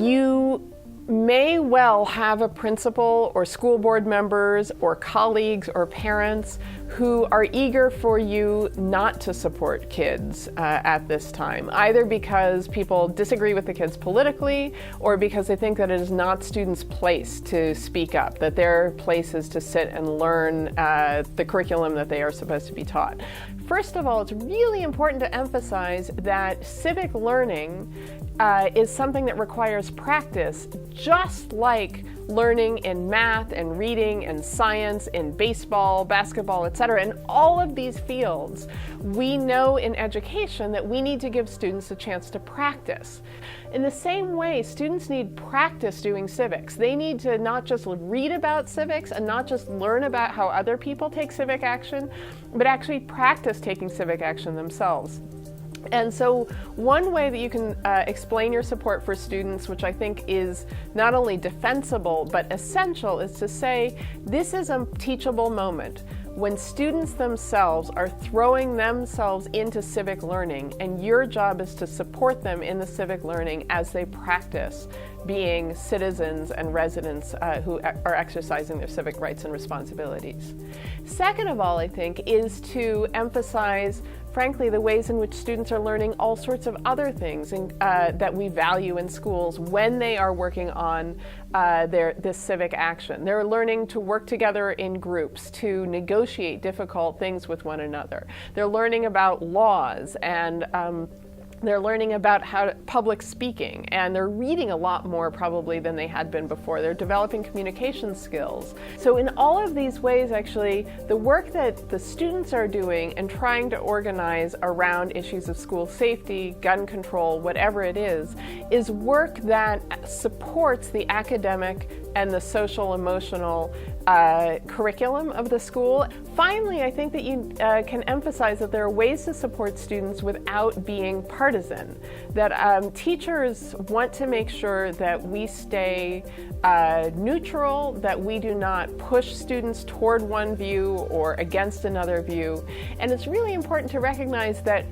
You may well have a principal or school board members or colleagues or parents who are eager for you not to support kids at this time, either because people disagree with the kids politically or because they think that it is not students' place to speak up, that their place is to sit and learn the curriculum that they are supposed to be taught. First of all, it's really important to emphasize that civic learning is something that requires practice, just like learning in math and reading and science, in baseball, basketball, etc. In all of these fields, we know in education that we need to give students a chance to practice. In the same way, students need practice doing civics. They need to not just read about civics and not just learn about how other people take civic action, but actually practice taking civic action themselves. And so one way that you can explain your support for students, which I think is not only defensible but essential, is to say this is a teachable moment when students themselves are throwing themselves into civic learning, and your job is to support them in the civic learning as they practice being citizens and residents who are exercising their civic rights and responsibilities. Second of all, I think, is to emphasize frankly, the ways in which students are learning all sorts of other things that we value in schools when they are working on this civic action. They're learning to work together in groups, to negotiate difficult things with one another. They're learning about laws and they're learning about public speaking, and they're reading a lot more probably than they had been before. They're developing communication skills. So in all of these ways, actually, the work that the students are doing and trying to organize around issues of school safety, gun control, whatever it is work that supports the academic and the social emotional curriculum of the school. Finally, I think that you can emphasize that there are ways to support students without being partisan, that teachers want to make sure that we stay neutral, that we do not push students toward one view or against another view. And it's really important to recognize that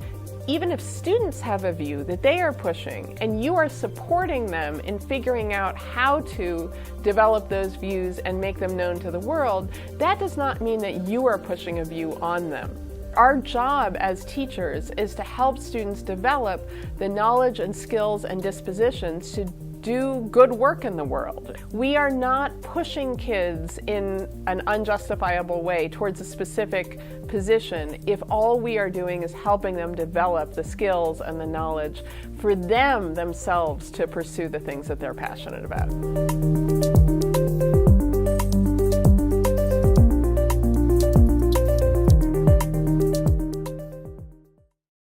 even if students have a view that they are pushing and you are supporting them in figuring out how to develop those views and make them known to the world, that does not mean that you are pushing a view on them. Our job as teachers is to help students develop the knowledge and skills and dispositions to do good work in the world. We are not pushing kids in an unjustifiable way towards a specific position if all we are doing is helping them develop the skills and the knowledge for them themselves to pursue the things that they're passionate about.